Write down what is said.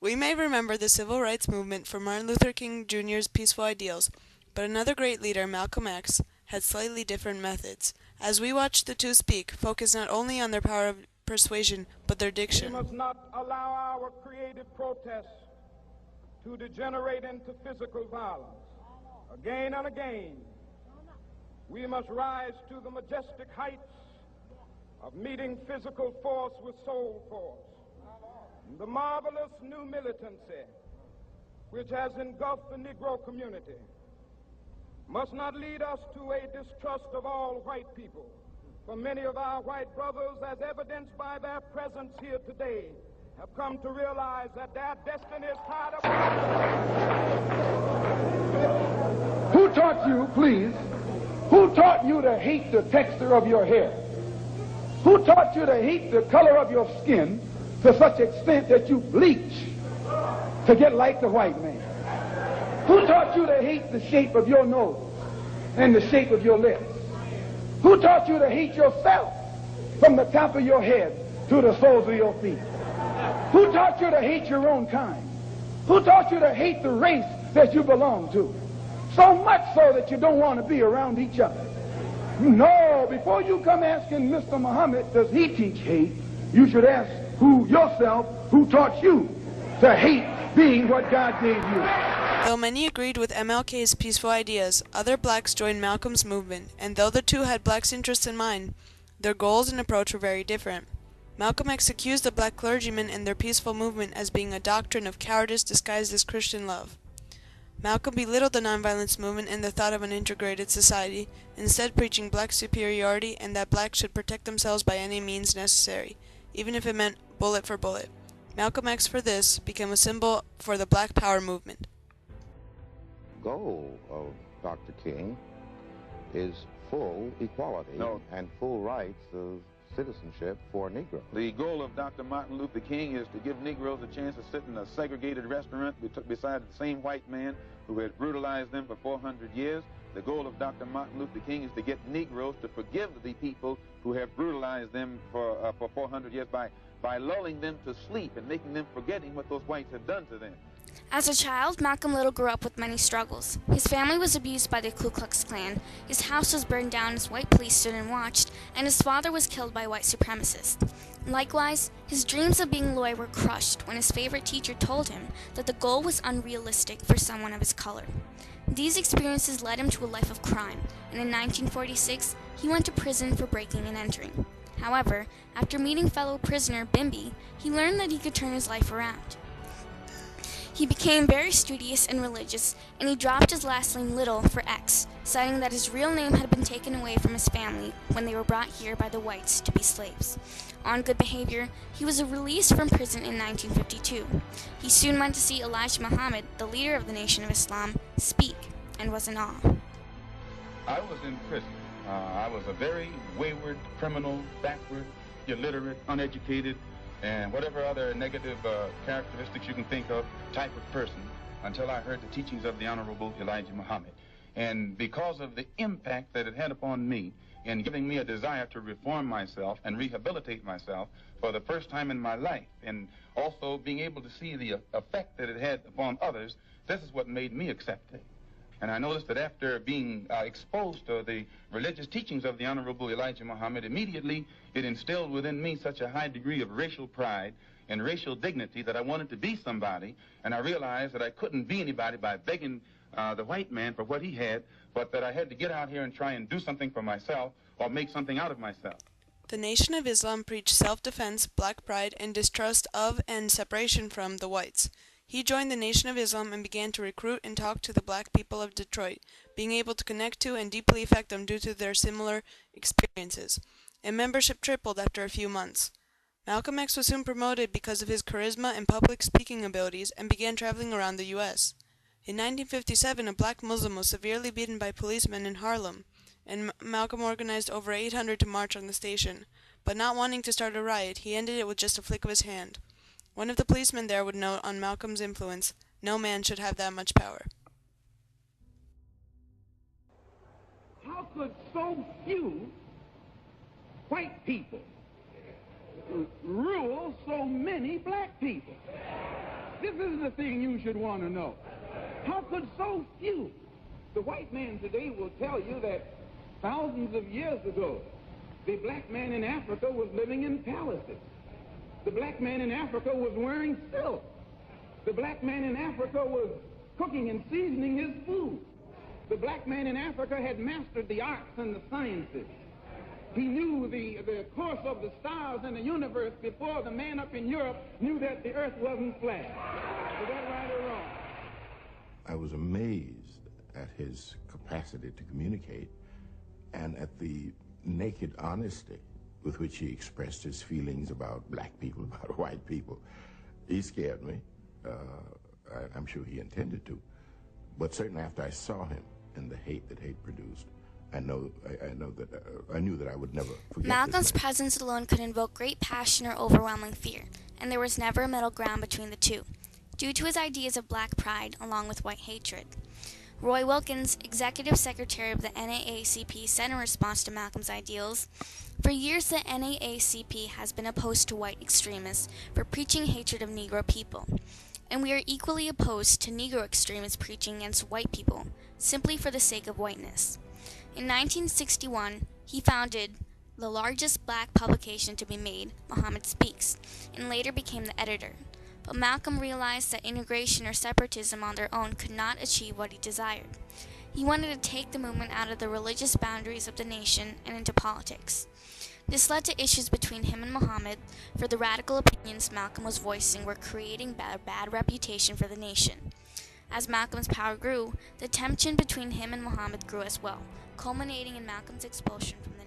We may remember the civil rights movement for Martin Luther King Jr.'s peaceful ideals, but another great leader, Malcolm X, had slightly different methods. As we watch the two speak, focus not only on their power of persuasion, but their diction. We must not allow our creative protests to degenerate into physical violence. Again and again, we must rise to the majestic heights of meeting physical force with soul force. The marvelous new militancy which has engulfed the Negro community must not lead us to a distrust of all white people. For many of our white brothers, as evidenced by their presence here today, have come to realize that their destiny is tied up. Who taught you, please, who taught you to hate the texture of your hair? Who taught you to hate the color of your skin to such extent that you bleach to get like the white man? Who taught you to hate the shape of your nose and the shape of your lips? Who taught you to hate yourself from the top of your head to the soles of your feet? Who taught you to hate your own kind? Who taught you to hate the race that you belong to? So much so that you don't want to be around each other. No, before you come asking Mr. Muhammad, does he teach hate, you should ask yourself, who taught you to hate being what God gave you? Though many agreed with MLK's peaceful ideas, other blacks joined Malcolm's movement, and though the two had blacks' interests in mind, their goals and approach were very different. Malcolm X accused the black clergymen and their peaceful movement as being a doctrine of cowardice disguised as Christian love. Malcolm belittled the nonviolence movement and the thought of an integrated society, instead preaching black superiority and that blacks should protect themselves by any means necessary, even if it meant bullet for bullet. Malcolm X, for this, became a symbol for the Black Power movement. Goal of Dr. King is full equality and full rights of citizenship for Negroes. The goal of Dr. Martin Luther King is to give Negroes a chance to sit in a segregated restaurant beside the same white man who had brutalized them for 400 years. The goal of Dr. Martin Luther King is to get Negroes to forgive the people who have brutalized them for 400 years by lulling them to sleep and making them forgetting what those whites have done to them. As a child, Malcolm Little grew up with many struggles. His family was abused by the Ku Klux Klan, his house was burned down as white police stood and watched, and his father was killed by white supremacists. Likewise, his dreams of being a lawyer were crushed when his favorite teacher told him that the goal was unrealistic for someone of his color. These experiences led him to a life of crime, and in 1946, he went to prison for breaking and entering. However, after meeting fellow prisoner Bimby, he learned that he could turn his life around. He became very studious and religious, and he dropped his last name Little for X, citing that his real name had been taken away from his family when they were brought here by the whites to be slaves. On good behavior, he was released from prison in 1952. He soon went to see Elijah Muhammad, the leader of the Nation of Islam, speak, and was in awe. I was in prison. I was a very wayward, criminal, backward, illiterate, uneducated, and whatever other negative characteristics you can think of type of person until I heard the teachings of the Honorable Elijah Muhammad. And because of the impact that it had upon me in giving me a desire to reform myself and rehabilitate myself for the first time in my life, and also being able to see the effect that it had upon others, this is what made me accept it. And I noticed that after being exposed to the religious teachings of the Honorable Elijah Muhammad, immediately it instilled within me such a high degree of racial pride and racial dignity that I wanted to be somebody, and I realized that I couldn't be anybody by begging the white man for what he had, but that I had to get out here and try and do something for myself or make something out of myself. The Nation of Islam preached self-defense, black pride, and distrust of and separation from the whites. He joined the Nation of Islam and began to recruit and talk to the black people of Detroit, being able to connect to and deeply affect them due to their similar experiences. And membership tripled after a few months. Malcolm X was soon promoted because of his charisma and public speaking abilities and began traveling around the U.S. In 1957, a black Muslim was severely beaten by policemen in Harlem, and Malcolm organized over 800 to march on the station. But not wanting to start a riot, he ended it with just a flick of his hand. One of the policemen there would note on Malcolm's influence, "No man should have that much power." How could so few white people rule so many black people? This this is the thing you should want to know. How could so few? The white man today will tell you that thousands of years ago, the black man in Africa was living in palaces. The black man in Africa was wearing silk. The black man in Africa was cooking and seasoning his food. The black man in Africa had mastered the arts and the sciences. He knew the course of the stars in the universe before the man up in Europe knew that the earth wasn't flat. Is that right or wrong? I was amazed at his capacity to communicate and at the naked honesty with which he expressed his feelings about black people, about white people. He scared me. I'm sure he intended to. But certainly after I saw him and the hate that hate produced, I knew that I would never forget. Malcolm's presence alone could invoke great passion or overwhelming fear, and there was never a middle ground between the two, due to his ideas of black pride along with white hatred. Roy Wilkins, executive secretary of the NAACP, said in response to Malcolm's ideals, "For years the NAACP has been opposed to white extremists for preaching hatred of Negro people, and we are equally opposed to Negro extremists preaching against white people, simply for the sake of whiteness." In 1961, he founded the largest black publication to be made, Muhammad Speaks, and later became the editor. But Malcolm realized that integration or separatism on their own could not achieve what he desired. He wanted to take the movement out of the religious boundaries of the nation and into politics. This led to issues between him and Muhammad, for the radical opinions Malcolm was voicing were creating a bad reputation for the nation. As Malcolm's power grew, the tension between him and Muhammad grew as well, culminating in Malcolm's expulsion from the